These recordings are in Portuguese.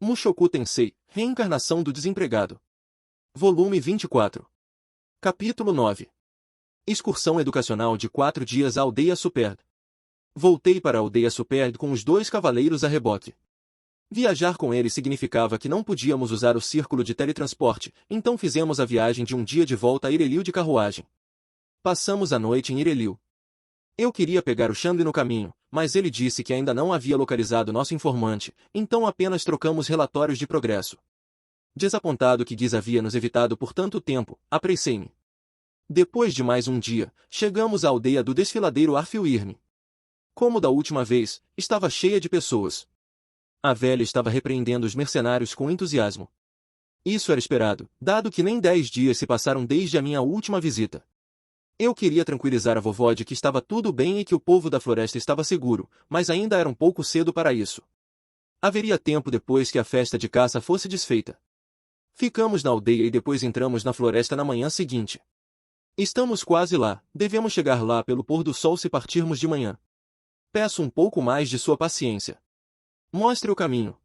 Mushoku Tensei, Reencarnação do Desempregado. Volume 24. Capítulo 9. Excursão educacional de 4 dias à aldeia Superd. Voltei para a aldeia Superd com os 2 cavaleiros a reboque. Viajar com eles significava que não podíamos usar o círculo de teletransporte, então fizemos a viagem de um dia de volta a Ireliu de carruagem. Passamos a noite em Ireliu. Eu queria pegar o Xande no caminho, mas ele disse que ainda não havia localizado nosso informante, então apenas trocamos relatórios de progresso. Desapontado que Giz havia nos evitado por tanto tempo, apressei-me. Depois de mais um dia, chegamos à aldeia do desfiladeiro Arfilirne. Como da última vez, estava cheia de pessoas. A velha estava repreendendo os mercenários com entusiasmo. Isso era esperado, dado que nem 10 dias se passaram desde a minha última visita. Eu queria tranquilizar a vovó de que estava tudo bem e que o povo da floresta estava seguro, mas ainda era um pouco cedo para isso. Haveria tempo depois que a festa de caça fosse desfeita. Ficamos na aldeia e depois entramos na floresta na manhã seguinte. Estamos quase lá, devemos chegar lá pelo pôr do sol se partirmos de manhã. Peço um pouco mais de sua paciência. Mostre o caminho.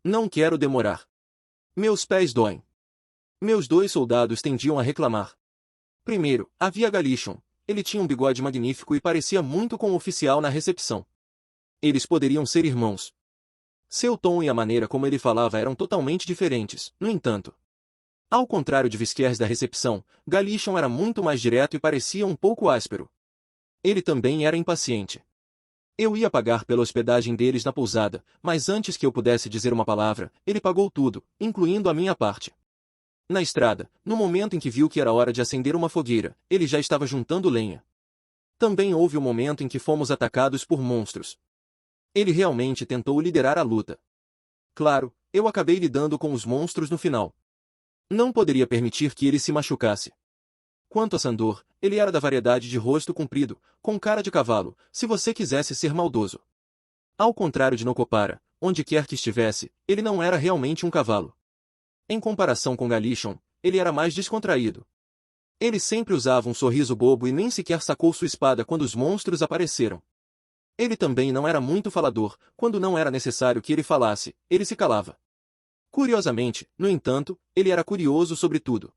Não quero demorar. Meus pés doem. Meus 2 soldados tendiam a reclamar. Primeiro, havia Galishon. Ele tinha um bigode magnífico e parecia muito com o oficial na recepção. Eles poderiam ser irmãos. Seu tom e a maneira como ele falava eram totalmente diferentes, no entanto. Ao contrário de Viskers da recepção, Galishon era muito mais direto e parecia um pouco áspero. Ele também era impaciente. Eu ia pagar pela hospedagem deles na pousada, mas antes que eu pudesse dizer uma palavra, ele pagou tudo, incluindo a minha parte. Na estrada, no momento em que viu que era hora de acender uma fogueira, ele já estava juntando lenha. Também houve o momento em que fomos atacados por monstros. Ele realmente tentou liderar a luta. Claro, eu acabei lidando com os monstros no final. Não poderia permitir que ele se machucasse. Quanto a Sandor, ele era da variedade de rosto comprido, com cara de cavalo, se você quisesse ser maldoso. Ao contrário de Nokopara, onde quer que estivesse, ele não era realmente um cavalo. Em comparação com Galishon, ele era mais descontraído. Ele sempre usava um sorriso bobo e nem sequer sacou sua espada quando os monstros apareceram. Ele também não era muito falador, quando não era necessário que ele falasse, ele se calava. Curiosamente, no entanto, ele era curioso sobre tudo.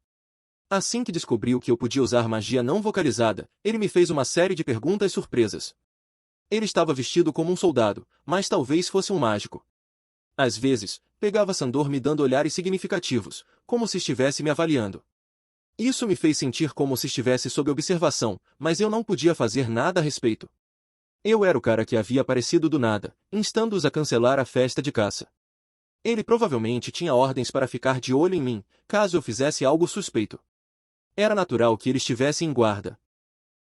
Assim que descobriu que eu podia usar magia não vocalizada, ele me fez uma série de perguntas surpresas. Ele estava vestido como um soldado, mas talvez fosse um mágico. Às vezes, pegava Sandor me dando olhares significativos, como se estivesse me avaliando. Isso me fez sentir como se estivesse sob observação, mas eu não podia fazer nada a respeito. Eu era o cara que havia aparecido do nada, instando-os a cancelar a festa de caça. Ele provavelmente tinha ordens para ficar de olho em mim, caso eu fizesse algo suspeito. Era natural que ele estivesse em guarda.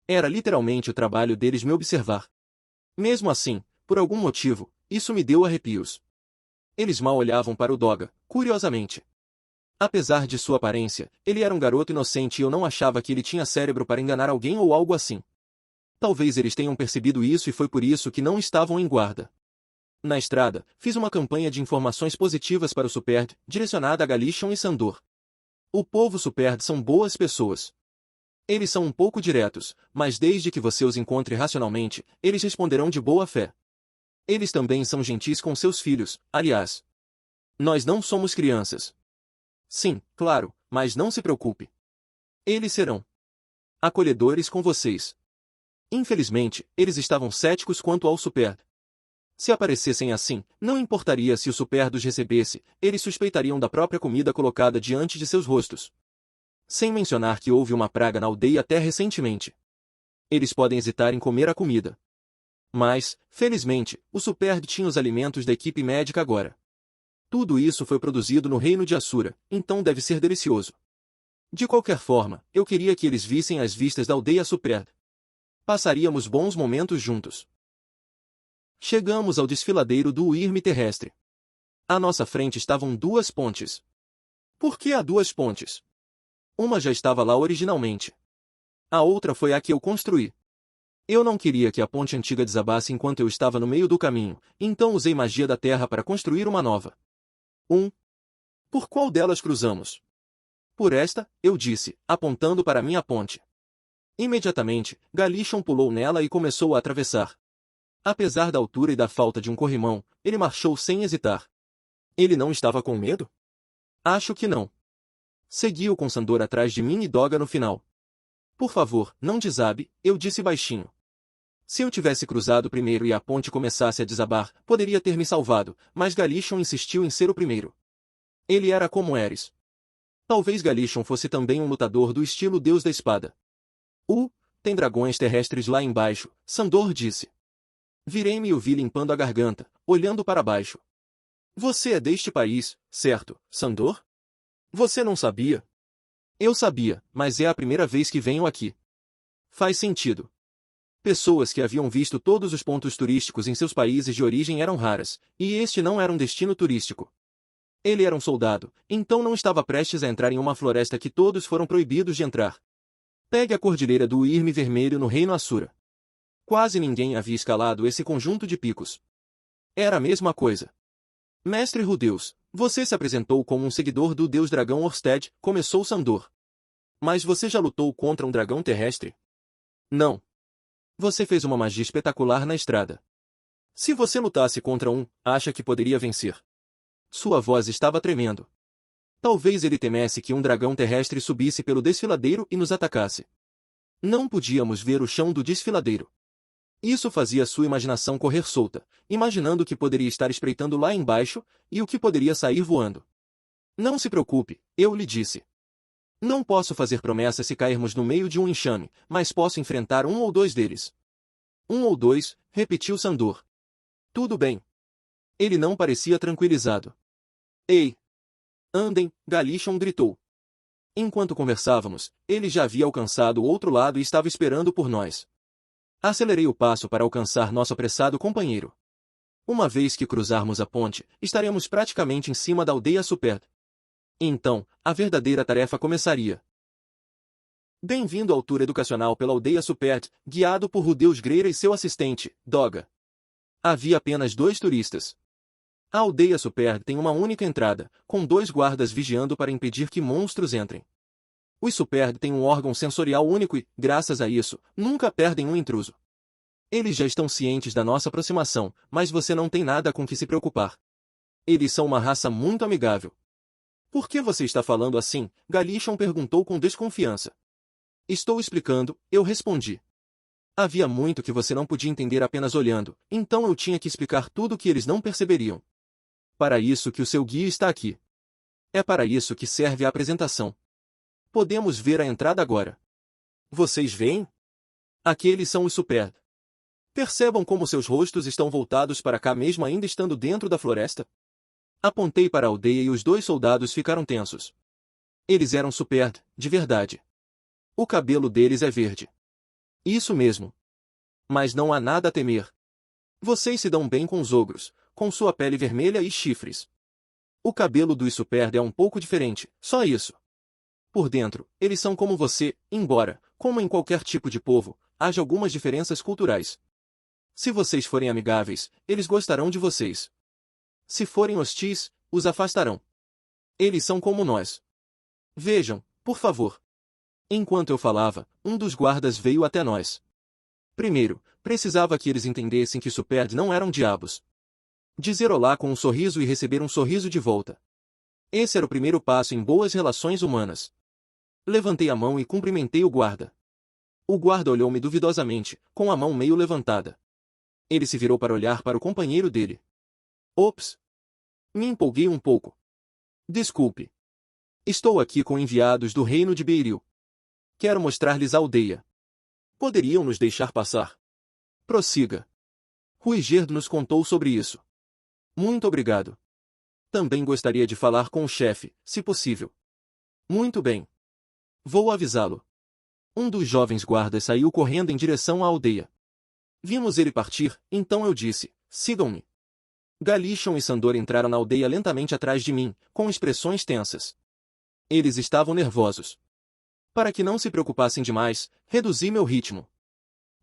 Era literalmente o trabalho deles me observar. Mesmo assim, por algum motivo, isso me deu arrepios. Eles mal olhavam para o Doga, curiosamente. Apesar de sua aparência, ele era um garoto inocente e eu não achava que ele tinha cérebro para enganar alguém ou algo assim. Talvez eles tenham percebido isso e foi por isso que não estavam em guarda. Na estrada, fiz uma campanha de informações positivas para o Superd, direcionada a Galishon e Sandor. O povo Superd são boas pessoas. Eles são um pouco diretos, mas desde que você os encontre racionalmente, eles responderão de boa fé. Eles também são gentis com seus filhos, aliás. Nós não somos crianças. Sim, claro, mas não se preocupe. Eles serão acolhedores com vocês. Infelizmente, eles estavam céticos quanto ao Superd. Se aparecessem assim, não importaria se o Superd os recebesse, eles suspeitariam da própria comida colocada diante de seus rostos. Sem mencionar que houve uma praga na aldeia até recentemente. Eles podem hesitar em comer a comida. Mas, felizmente, o Superd tinha os alimentos da equipe médica agora. Tudo isso foi produzido no reino de Asura, então deve ser delicioso. De qualquer forma, eu queria que eles vissem as vistas da aldeia Superd. Passaríamos bons momentos juntos. Chegamos ao desfiladeiro do Uirme terrestre. À nossa frente estavam 2 pontes. Por que há 2 pontes? Uma já estava lá originalmente. A outra foi a que eu construí. Eu não queria que a ponte antiga desabasse enquanto eu estava no meio do caminho, então usei magia da terra para construir uma nova. Por qual delas cruzamos? Por esta, eu disse, apontando para minha ponte. Imediatamente, Galishon pulou nela e começou a atravessar. Apesar da altura e da falta de um corrimão, ele marchou sem hesitar. Ele não estava com medo? Acho que não. Seguiu com Sandor atrás de mim e Doga no final. Por favor, não desabe, eu disse baixinho. Se eu tivesse cruzado primeiro e a ponte começasse a desabar, poderia ter me salvado, mas Galichon insistiu em ser o primeiro. Ele era como Ares. Talvez Galichon fosse também um lutador do estilo Deus da Espada. Tem dragões terrestres lá embaixo, Sandor disse. Virei-me e o vi limpando a garganta, olhando para baixo. Você é deste país, certo, Sandor? Você não sabia? Eu sabia, mas é a primeira vez que venho aqui. Faz sentido. Pessoas que haviam visto todos os pontos turísticos em seus países de origem eram raras, e este não era um destino turístico. Ele era um soldado, então não estava prestes a entrar em uma floresta que todos foram proibidos de entrar. Pegue a cordilheira do Irme Vermelho no Reino Assura. Quase ninguém havia escalado esse conjunto de picos. Era a mesma coisa. Mestre Rudeus, você se apresentou como um seguidor do deus dragão Orsted, começou Sandor. Mas você já lutou contra um dragão terrestre? Não. Você fez uma magia espetacular na estrada. Se você lutasse contra um, acha que poderia vencer? Sua voz estava tremendo. Talvez ele temesse que um dragão terrestre subisse pelo desfiladeiro e nos atacasse. Não podíamos ver o chão do desfiladeiro. Isso fazia sua imaginação correr solta, imaginando o que poderia estar espreitando lá embaixo, e o que poderia sair voando. Não se preocupe, eu lhe disse. Não posso fazer promessas se cairmos no meio de um enxame, mas posso enfrentar um ou dois deles. Um ou dois, repetiu Sandor. Tudo bem. Ele não parecia tranquilizado. Ei! Andem, Galichon gritou. Enquanto conversávamos, ele já havia alcançado o outro lado e estava esperando por nós. Acelerei o passo para alcançar nosso apressado companheiro. Uma vez que cruzarmos a ponte, estaremos praticamente em cima da aldeia Superd. Então, a verdadeira tarefa começaria. Bem-vindo ao tour educacional pela aldeia Superd, guiado por Rudeus Greira e seu assistente, Doga. Havia apenas 2 turistas. A aldeia Superd tem uma única entrada, com 2 guardas vigiando para impedir que monstros entrem. Os Superd têm um órgão sensorial único e, graças a isso, nunca perdem um intruso. Eles já estão cientes da nossa aproximação, mas você não tem nada com que se preocupar. Eles são uma raça muito amigável. Por que você está falando assim? Galichon perguntou com desconfiança. Estou explicando, eu respondi. Havia muito que você não podia entender apenas olhando, então eu tinha que explicar tudo o que eles não perceberiam. Para isso que o seu guia está aqui. É para isso que serve a apresentação. Podemos ver a entrada agora. Vocês veem? Aqueles são os Superd. Percebam como seus rostos estão voltados para cá mesmo ainda estando dentro da floresta? Apontei para a aldeia e os 2 soldados ficaram tensos. Eles eram Superd, de verdade. O cabelo deles é verde. Isso mesmo. Mas não há nada a temer. Vocês se dão bem com os ogros, com sua pele vermelha e chifres. O cabelo dos Superd é um pouco diferente, só isso. Por dentro, eles são como você, embora, como em qualquer tipo de povo, haja algumas diferenças culturais. Se vocês forem amigáveis, eles gostarão de vocês. Se forem hostis, os afastarão. Eles são como nós. Vejam, por favor. Enquanto eu falava, um dos guardas veio até nós. Primeiro, precisava que eles entendessem que Superd não eram diabos. Dizer olá com um sorriso e receber um sorriso de volta. Esse era o primeiro passo em boas relações humanas. Levantei a mão e cumprimentei o guarda. O guarda olhou-me duvidosamente, com a mão meio levantada. Ele se virou para olhar para o companheiro dele. Ops! Me empolguei um pouco. Desculpe. Estou aqui com enviados do reino de Beiril. Quero mostrar-lhes a aldeia. Poderiam nos deixar passar? Prossiga. Ruigerd nos contou sobre isso. Muito obrigado. Também gostaria de falar com o chefe, se possível. Muito bem. Vou avisá-lo. Um dos jovens guardas saiu correndo em direção à aldeia. Vimos ele partir, então eu disse, sigam-me. Galichon e Sandor entraram na aldeia lentamente atrás de mim, com expressões tensas. Eles estavam nervosos. Para que não se preocupassem demais, reduzi meu ritmo.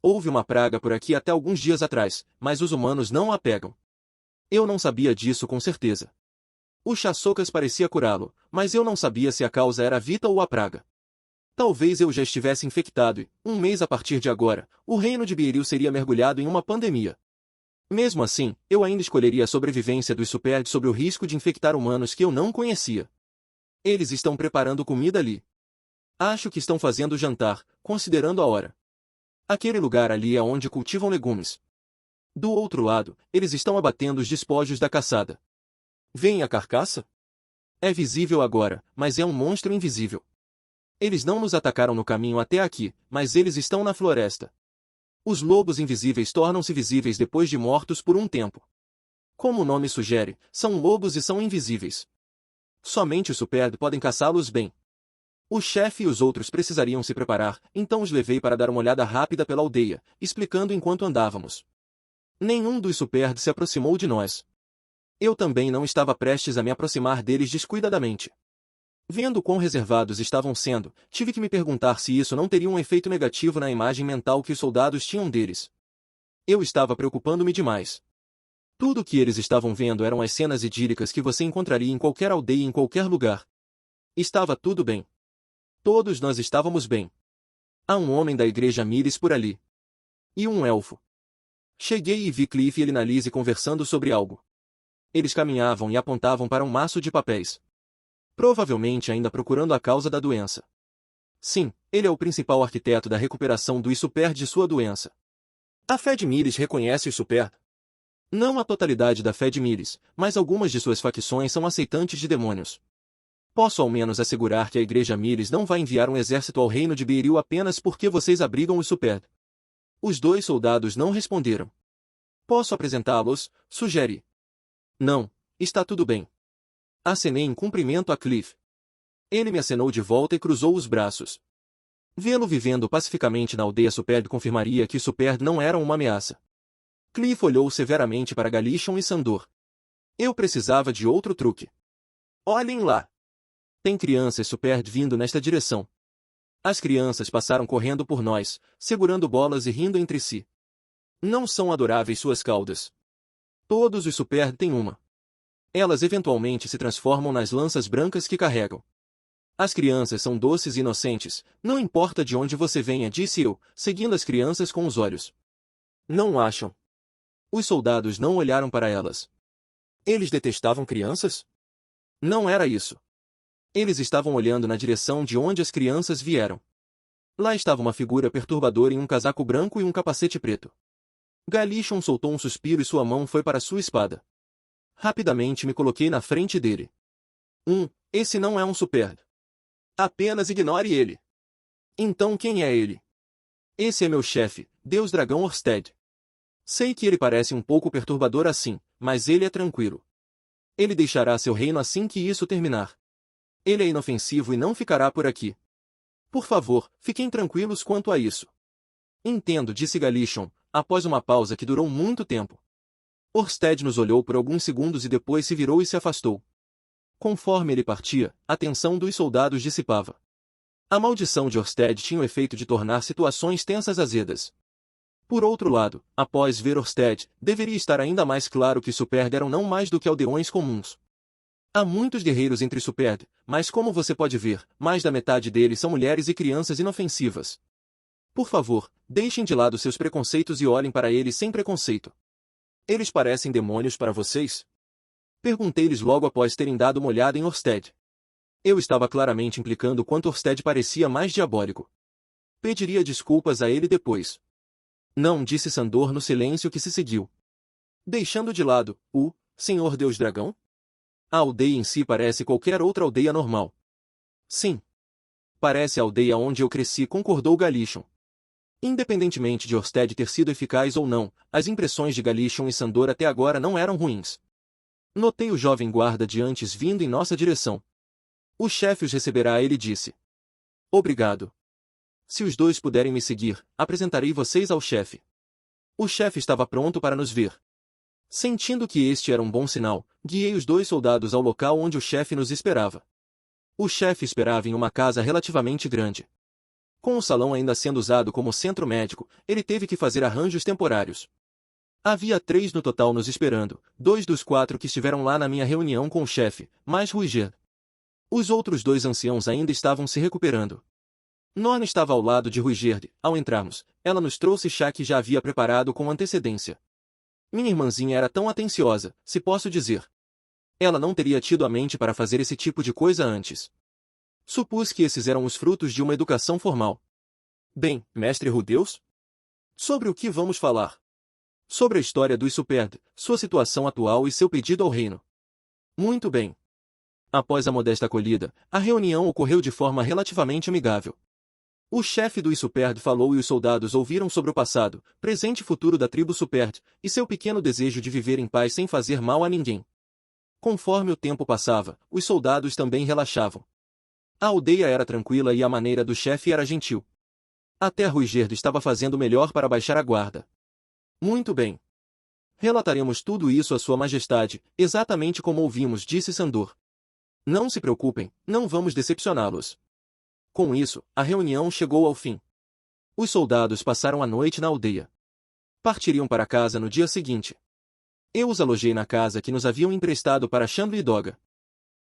Houve uma praga por aqui até alguns dias atrás, mas os humanos não a pegam. Eu não sabia disso com certeza. O Chasocas parecia curá-lo, mas eu não sabia se a causa era a Vita ou a praga. Talvez eu já estivesse infectado e, um mês a partir de agora, o reino de Beiril seria mergulhado em uma pandemia. Mesmo assim, eu ainda escolheria a sobrevivência dos Superd sobre o risco de infectar humanos que eu não conhecia. Eles estão preparando comida ali. Acho que estão fazendo jantar, considerando a hora. Aquele lugar ali é onde cultivam legumes. Do outro lado, eles estão abatendo os despojos da caçada. Veem a carcaça? É visível agora, mas é um monstro invisível. Eles não nos atacaram no caminho até aqui, mas eles estão na floresta. Os lobos invisíveis tornam-se visíveis depois de mortos por um tempo. Como o nome sugere, são lobos e são invisíveis. Somente os Superd podem caçá-los bem. O chefe e os outros precisariam se preparar, então os levei para dar uma olhada rápida pela aldeia, explicando enquanto andávamos. Nenhum dos Superd se aproximou de nós. Eu também não estava prestes a me aproximar deles descuidadamente. Vendo quão reservados estavam sendo, tive que me perguntar se isso não teria um efeito negativo na imagem mental que os soldados tinham deles. Eu estava preocupando-me demais. Tudo o que eles estavam vendo eram as cenas idílicas que você encontraria em qualquer aldeia e em qualquer lugar. Estava tudo bem. Todos nós estávamos bem. Há um homem da igreja Miris por ali. E um elfo. Cheguei e vi Cliff e Elinalise conversando sobre algo. Eles caminhavam e apontavam para um maço de papéis. Provavelmente ainda procurando a causa da doença. Sim, ele é o principal arquiteto da recuperação do Superd de sua doença. A fé de Miris reconhece os Superd. Não a totalidade da fé de Miris, mas algumas de suas facções são aceitantes de demônios. Posso ao menos assegurar que a igreja Miris não vai enviar um exército ao reino de Beiril apenas porque vocês abrigam os Superd. Os dois soldados não responderam. Posso apresentá-los? Sugere. Não, está tudo bem. Acenei em cumprimento a Cliff. Ele me acenou de volta e cruzou os braços. Vê-lo vivendo pacificamente na aldeia Superd confirmaria que os Superd não eram uma ameaça. Cliff olhou severamente para Galishon e Sandor. Eu precisava de outro truque. Olhem lá! Tem crianças Superd vindo nesta direção. As crianças passaram correndo por nós, segurando bolas e rindo entre si. Não são adoráveis suas caudas. Todos os Superd têm uma. Elas eventualmente se transformam nas lanças brancas que carregam. As crianças são doces e inocentes, não importa de onde você venha, disse eu, seguindo as crianças com os olhos. Não acham? Os soldados não olharam para elas. Eles detestavam crianças? Não era isso. Eles estavam olhando na direção de onde as crianças vieram. Lá estava uma figura perturbadora em um casaco branco e um capacete preto. Galishon soltou um suspiro e sua mão foi para sua espada. Rapidamente me coloquei na frente dele. Esse não é um Superd. Apenas ignore ele. Então quem é ele? Esse é meu chefe, Deus Dragão Orsted. Sei que ele parece um pouco perturbador assim, mas ele é tranquilo. Ele deixará seu reino assim que isso terminar. Ele é inofensivo e não ficará por aqui. Por favor, fiquem tranquilos quanto a isso. Entendo, disse Galishon, após uma pausa que durou muito tempo. Orsted nos olhou por alguns segundos e depois se virou e se afastou. Conforme ele partia, a tensão dos soldados dissipava. A maldição de Orsted tinha o efeito de tornar situações tensas azedas. Por outro lado, após ver Orsted, deveria estar ainda mais claro que Superd eram não mais do que aldeões comuns. Há muitos guerreiros entre Superd, mas como você pode ver, mais da metade deles são mulheres e crianças inofensivas. Por favor, deixem de lado seus preconceitos e olhem para eles sem preconceito. Eles parecem demônios para vocês? Perguntei-lhes logo após terem dado uma olhada em Orsted. Eu estava claramente implicando quanto Orsted parecia mais diabólico. Pediria desculpas a ele depois. Não, disse Sandor no silêncio que se seguiu. Deixando de lado o Senhor Deus Dragão? A aldeia em si parece qualquer outra aldeia normal. Sim. Parece a aldeia onde eu cresci, concordou Galishon. Independentemente de Orsted ter sido eficaz ou não, as impressões de Galishon e Sandor até agora não eram ruins. Notei o jovem guarda de antes vindo em nossa direção. O chefe os receberá, ele disse. Obrigado. Se os dois puderem me seguir, apresentarei vocês ao chefe. O chefe estava pronto para nos ver. Sentindo que este era um bom sinal, guiei os dois soldados ao local onde o chefe nos esperava. O chefe esperava em uma casa relativamente grande. Com o salão ainda sendo usado como centro médico, ele teve que fazer arranjos temporários. Havia 3 no total nos esperando, 2 dos 4 que estiveram lá na minha reunião com o chefe, mais Ruiger. Os outros 2 anciãos ainda estavam se recuperando. Norna estava ao lado de Ruiger. Ao entrarmos, ela nos trouxe chá que já havia preparado com antecedência. Minha irmãzinha era tão atenciosa, se posso dizer. Ela não teria tido a mente para fazer esse tipo de coisa antes. Supus que esses eram os frutos de uma educação formal. Bem, mestre Rudeus? Sobre o que vamos falar? Sobre a história do Superd, sua situação atual e seu pedido ao reino. Muito bem. Após a modesta acolhida, a reunião ocorreu de forma relativamente amigável. O chefe do Superd falou e os soldados ouviram sobre o passado, presente e futuro da tribo Superd, e seu pequeno desejo de viver em paz sem fazer mal a ninguém. Conforme o tempo passava, os soldados também relaxavam. A aldeia era tranquila e a maneira do chefe era gentil. Até Ruigerdo estava fazendo o melhor para baixar a guarda. Muito bem. Relataremos tudo isso a Sua Majestade, exatamente como ouvimos, disse Sandor. Não se preocupem, não vamos decepcioná-los. Com isso, a reunião chegou ao fim. Os soldados passaram a noite na aldeia. Partiriam para casa no dia seguinte. Eu os alojei na casa que nos haviam emprestado para Chandler e Doga.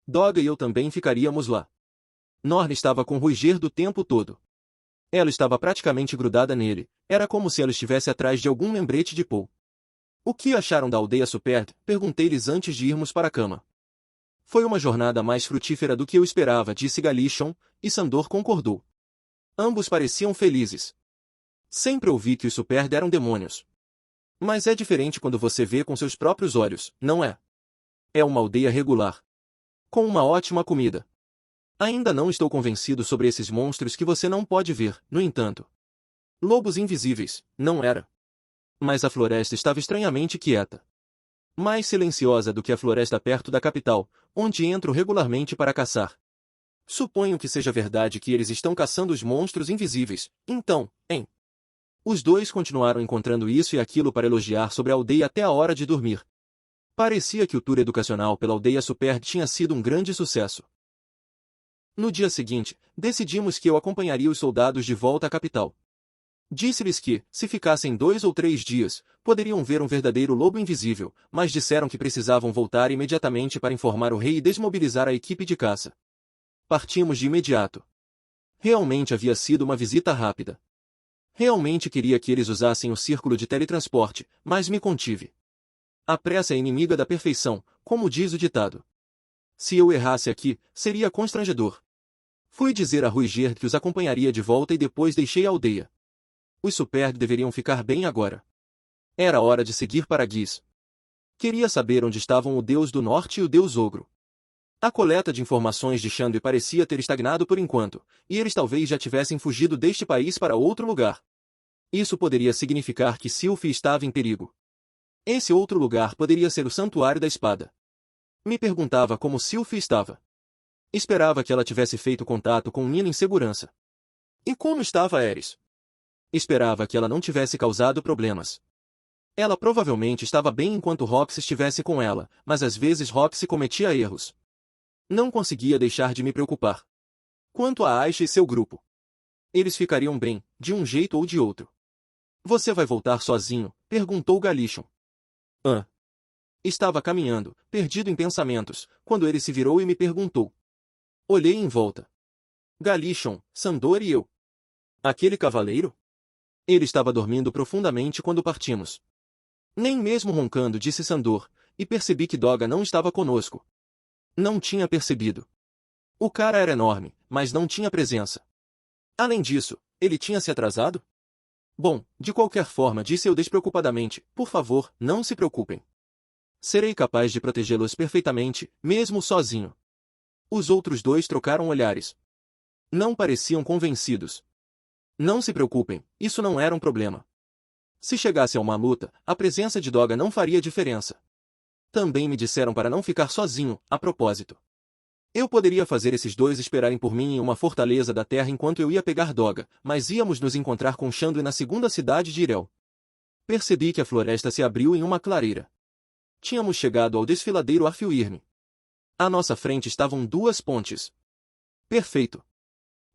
Doga e eu também ficaríamos lá. Norne estava com Ruigerdo o tempo todo. Ela estava praticamente grudada nele, era como se ela estivesse atrás de algum lembrete de Paul. O que acharam da aldeia Superd? Perguntei-lhes antes de irmos para a cama. Foi uma jornada mais frutífera do que eu esperava, disse Galishon, e Sandor concordou. Ambos pareciam felizes. Sempre ouvi que os Superd eram demônios. Mas é diferente quando você vê com seus próprios olhos, não é? É uma aldeia regular. Com uma ótima comida. Ainda não estou convencido sobre esses monstros que você não pode ver, no entanto. Lobos invisíveis, não era. Mas a floresta estava estranhamente quieta. Mais silenciosa do que a floresta perto da capital, onde entro regularmente para caçar. Suponho que seja verdade que eles estão caçando os monstros invisíveis, então, hein? Os dois continuaram encontrando isso e aquilo para elogiar sobre a aldeia até a hora de dormir. Parecia que o tour educacional pela aldeia Superd tinha sido um grande sucesso. No dia seguinte, decidimos que eu acompanharia os soldados de volta à capital. Disse-lhes que, se ficassem 2 ou 3 dias, poderiam ver um verdadeiro lobo invisível, mas disseram que precisavam voltar imediatamente para informar o rei e desmobilizar a equipe de caça. Partimos de imediato. Realmente havia sido uma visita rápida. Realmente queria que eles usassem o círculo de teletransporte, mas me contive. A pressa é inimiga da perfeição, como diz o ditado. Se eu errasse aqui, seria constrangedor. Fui dizer a Ruiger que os acompanharia de volta e depois deixei a aldeia. Os Superd deveriam ficar bem agora. Era hora de seguir para Giz. Queria saber onde estavam o Deus do Norte e o Deus Ogro. A coleta de informações de Chandler parecia ter estagnado por enquanto, e eles talvez já tivessem fugido deste país para outro lugar. Isso poderia significar que Sylphie estava em perigo. Esse outro lugar poderia ser o Santuário da Espada. Me perguntava como Sylphie estava. Esperava que ela tivesse feito contato com Nina em segurança. E como estava Ares? Esperava que ela não tivesse causado problemas. Ela provavelmente estava bem enquanto Roxy estivesse com ela, mas às vezes Roxy cometia erros. Não conseguia deixar de me preocupar. Quanto a Aisha e seu grupo. Eles ficariam bem, de um jeito ou de outro. Você vai voltar sozinho? Perguntou Galishon. Estava caminhando, perdido em pensamentos, quando ele se virou e me perguntou. Olhei em volta. Galishon, Sandor e eu. Aquele cavaleiro? Ele estava dormindo profundamente quando partimos. Nem mesmo roncando, disse Sandor, e percebi que Doga não estava conosco. Não tinha percebido. O cara era enorme, mas não tinha presença. Além disso, ele tinha se atrasado? Bom, de qualquer forma, disse eu despreocupadamente, por favor, não se preocupem. Serei capaz de protegê-los perfeitamente, mesmo sozinho. Os outros dois trocaram olhares. Não pareciam convencidos. Não se preocupem, isso não era um problema. Se chegasse a uma luta, a presença de Doga não faria diferença. Também me disseram para não ficar sozinho, a propósito. Eu poderia fazer esses dois esperarem por mim em uma fortaleza da terra enquanto eu ia pegar Doga, mas íamos nos encontrar com Chandler na segunda cidade de Irel. Percebi que a floresta se abriu em uma clareira. Tínhamos chegado ao desfiladeiro Arfilirme. À nossa frente estavam 2 pontes. Perfeito.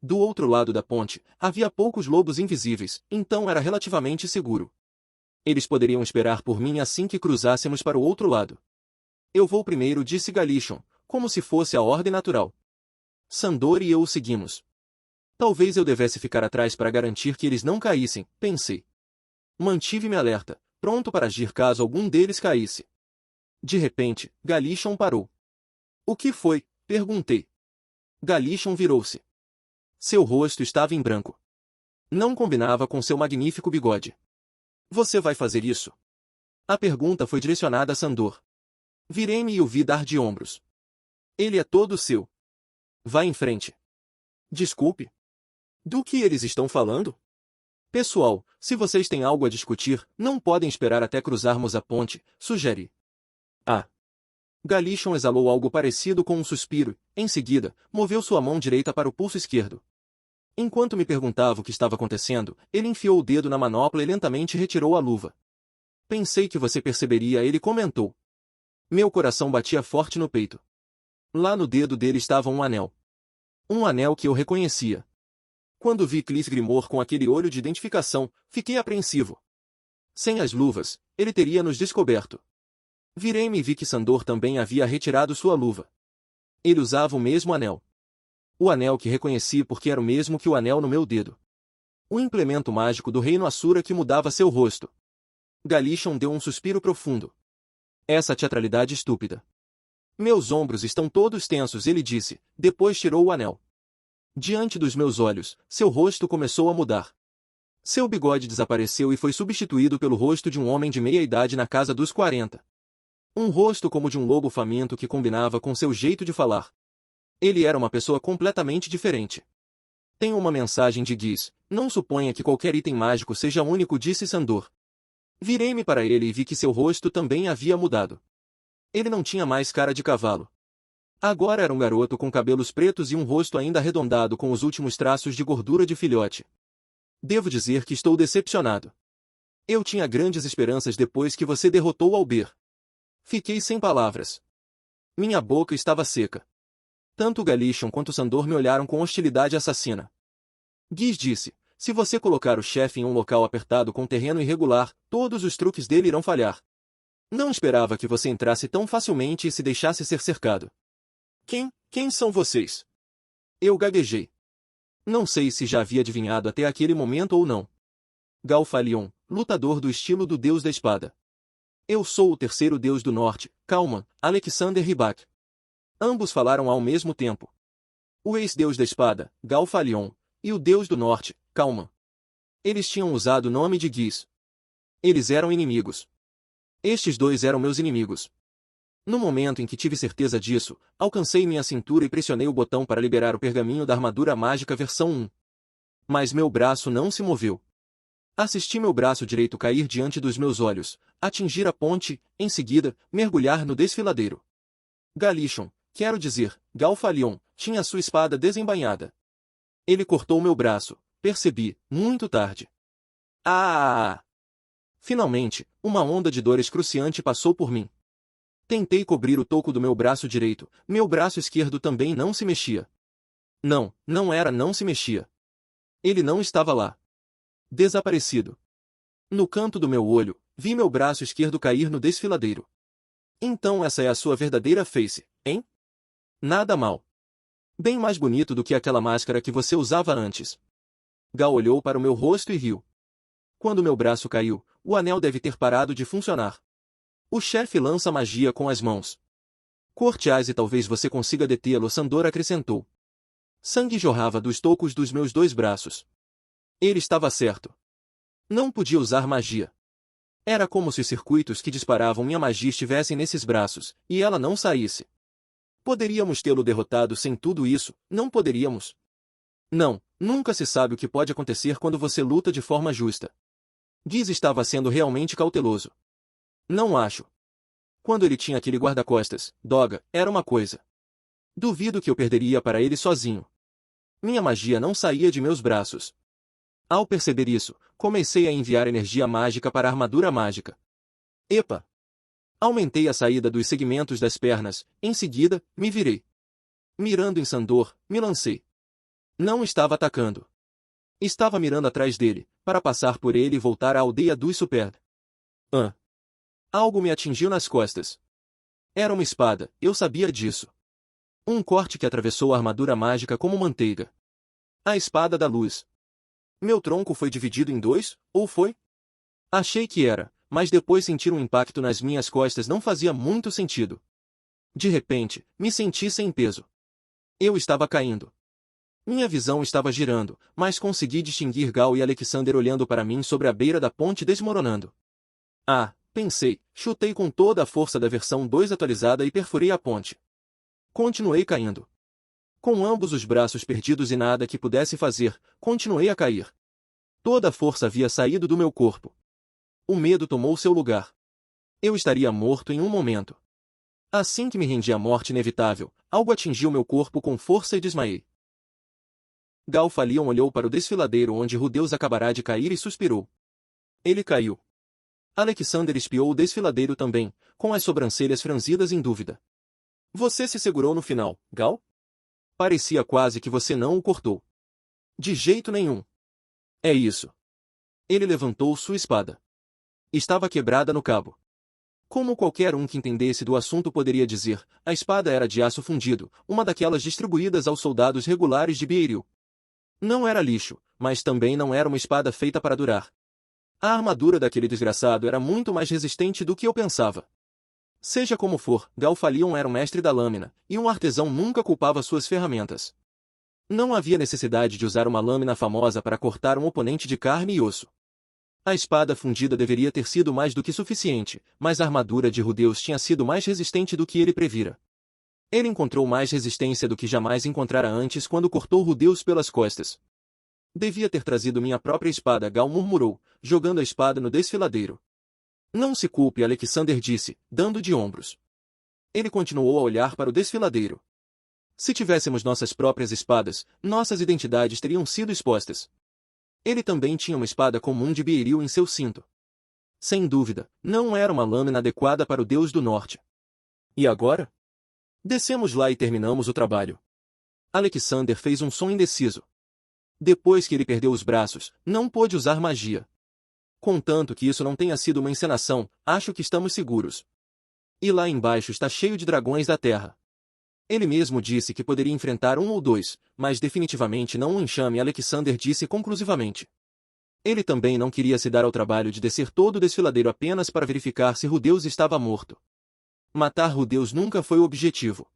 Do outro lado da ponte, havia poucos lobos invisíveis, então era relativamente seguro. Eles poderiam esperar por mim assim que cruzássemos para o outro lado. Eu vou primeiro, disse Galishon, como se fosse a ordem natural. Sandor e eu o seguimos. Talvez eu devesse ficar atrás para garantir que eles não caíssem, pensei. Mantive-me alerta, pronto para agir caso algum deles caísse. De repente, Galishon parou. O que foi? Perguntei. Galishon virou-se. Seu rosto estava em branco. Não combinava com seu magnífico bigode. Você vai fazer isso? A pergunta foi direcionada a Sandor. Virei-me e o vi dar de ombros. Ele é todo seu. Vá em frente. Desculpe. Do que eles estão falando? Pessoal, se vocês têm algo a discutir, não podem esperar até cruzarmos a ponte, sugere. Ah. Galishon exalou algo parecido com um suspiro, em seguida, moveu sua mão direita para o pulso esquerdo. Enquanto me perguntava o que estava acontecendo, ele enfiou o dedo na manopla e lentamente retirou a luva. Pensei que você perceberia, ele comentou. Meu coração batia forte no peito. Lá no dedo dele estava um anel. Um anel que eu reconhecia. Quando vi Cliff Grimor com aquele olho de identificação, fiquei apreensivo. Sem as luvas, ele teria nos descoberto. Virei-me e vi que Sandor também havia retirado sua luva. Ele usava o mesmo anel. O anel que reconheci porque era o mesmo que o anel no meu dedo. O implemento mágico do reino Asura que mudava seu rosto. Galishon deu um suspiro profundo. Essa teatralidade estúpida. Meus ombros estão todos tensos, ele disse, depois tirou o anel. Diante dos meus olhos, seu rosto começou a mudar. Seu bigode desapareceu e foi substituído pelo rosto de um homem de meia idade na casa dos 40. Um rosto como de um lobo faminto que combinava com seu jeito de falar. Ele era uma pessoa completamente diferente. Tenho uma mensagem de Giz, não suponha que qualquer item mágico seja único, disse Sandor. Virei-me para ele e vi que seu rosto também havia mudado. Ele não tinha mais cara de cavalo. Agora era um garoto com cabelos pretos e um rosto ainda arredondado com os últimos traços de gordura de filhote. Devo dizer que estou decepcionado. Eu tinha grandes esperanças depois que você derrotou Albert. Fiquei sem palavras. Minha boca estava seca. Tanto Galishon quanto Sandor me olharam com hostilidade assassina. Giz disse, se você colocar o chefe em um local apertado com terreno irregular, todos os truques dele irão falhar. Não esperava que você entrasse tão facilmente e se deixasse ser cercado. Quem são vocês? Eu gaguejei. Não sei se já havia adivinhado até aquele momento ou não. Galfalion, lutador do estilo do Deus da Espada. Eu sou o terceiro Deus do Norte, Kalman, Alexander Rybak. Ambos falaram ao mesmo tempo. O ex-Deus da Espada, Galfalion, e o Deus do Norte, Kalman. Eles tinham usado o nome de Giz. Eles eram inimigos. Estes dois eram meus inimigos. No momento em que tive certeza disso, alcancei minha cintura e pressionei o botão para liberar o pergaminho da armadura mágica versão 1. Mas meu braço não se moveu. Assisti meu braço direito cair diante dos meus olhos, atingir a ponte, em seguida, mergulhar no desfiladeiro. Galishon, quero dizer, Galfalion, tinha sua espada desembainhada. Ele cortou meu braço, percebi, muito tarde. Ah! Finalmente, uma onda de dor excruciante passou por mim. Tentei cobrir o toco do meu braço direito, meu braço esquerdo também não se mexia. Não se mexia. Ele não estava lá. Desaparecido. No canto do meu olho, vi meu braço esquerdo cair no desfiladeiro. Então essa é a sua verdadeira face, hein? Nada mal. Bem mais bonito do que aquela máscara que você usava antes. Gal olhou para o meu rosto e riu. Quando meu braço caiu, o anel deve ter parado de funcionar. O chefe lança magia com as mãos. Corte-as e talvez você consiga detê-lo, Sandor acrescentou. Sangue jorrava dos tocos dos meus dois braços. Ele estava certo. Não podia usar magia. Era como se os circuitos que disparavam minha magia estivessem nesses braços, e ela não saísse. Poderíamos tê-lo derrotado sem tudo isso, não poderíamos? Não, nunca se sabe o que pode acontecer quando você luta de forma justa. Giz estava sendo realmente cauteloso. Não acho. Quando ele tinha aquele guarda-costas, Doga, era uma coisa. Duvido que eu perderia para ele sozinho. Minha magia não saía de meus braços. Ao perceber isso, comecei a enviar energia mágica para a armadura mágica. Epa! Aumentei a saída dos segmentos das pernas, em seguida, me virei. Mirando em Sandor, me lancei. Não estava atacando. Estava mirando atrás dele, para passar por ele e voltar à aldeia dos Super. Algo me atingiu nas costas. Era uma espada, eu sabia disso. Um corte que atravessou a armadura mágica como manteiga. A espada da luz. Meu tronco foi dividido em dois, ou foi? Achei que era, mas depois sentir um impacto nas minhas costas não fazia muito sentido. De repente, me senti sem peso. Eu estava caindo. Minha visão estava girando, mas consegui distinguir Gal e Alexander olhando para mim sobre a beira da ponte desmoronando. Ah, pensei, chutei com toda a força da versão 2 atualizada e perfurei a ponte. Continuei caindo. Com ambos os braços perdidos e nada que pudesse fazer, continuei a cair. Toda a força havia saído do meu corpo. O medo tomou seu lugar. Eu estaria morto em um momento. Assim que me rendi à morte inevitável, algo atingiu meu corpo com força e desmaiei. Gal Falion olhou para o desfiladeiro onde Rudeus acabará de cair e suspirou. Ele caiu. Alexander espiou o desfiladeiro também, com as sobrancelhas franzidas em dúvida. Você se segurou no final, Gal? Parecia quase que você não o cortou. De jeito nenhum. É isso. Ele levantou sua espada. Estava quebrada no cabo. Como qualquer um que entendesse do assunto poderia dizer, a espada era de aço fundido, uma daquelas distribuídas aos soldados regulares de Beiril. Não era lixo, mas também não era uma espada feita para durar. A armadura daquele desgraçado era muito mais resistente do que eu pensava. Seja como for, Gal Falion era um mestre da lâmina, e um artesão nunca culpava suas ferramentas. Não havia necessidade de usar uma lâmina famosa para cortar um oponente de carne e osso. A espada fundida deveria ter sido mais do que suficiente, mas a armadura de Rudeus tinha sido mais resistente do que ele previra. Ele encontrou mais resistência do que jamais encontrara antes quando cortou Rudeus pelas costas. Devia ter trazido minha própria espada, Gal murmurou, jogando a espada no desfiladeiro. Não se culpe, Alexander disse, dando de ombros. Ele continuou a olhar para o desfiladeiro. Se tivéssemos nossas próprias espadas, nossas identidades teriam sido expostas. Ele também tinha uma espada comum de Beiril em seu cinto. Sem dúvida, não era uma lâmina adequada para o Deus do Norte. E agora? Descemos lá e terminamos o trabalho. Alexander fez um som indeciso. Depois que ele perdeu os braços, não pôde usar magia. Contanto que isso não tenha sido uma encenação, acho que estamos seguros. E lá embaixo está cheio de dragões da terra. Ele mesmo disse que poderia enfrentar um ou dois, mas definitivamente não um enxame, Alexander disse conclusivamente. Ele também não queria se dar ao trabalho de descer todo o desfiladeiro apenas para verificar se Rudeus estava morto. Matar Rudeus nunca foi o objetivo.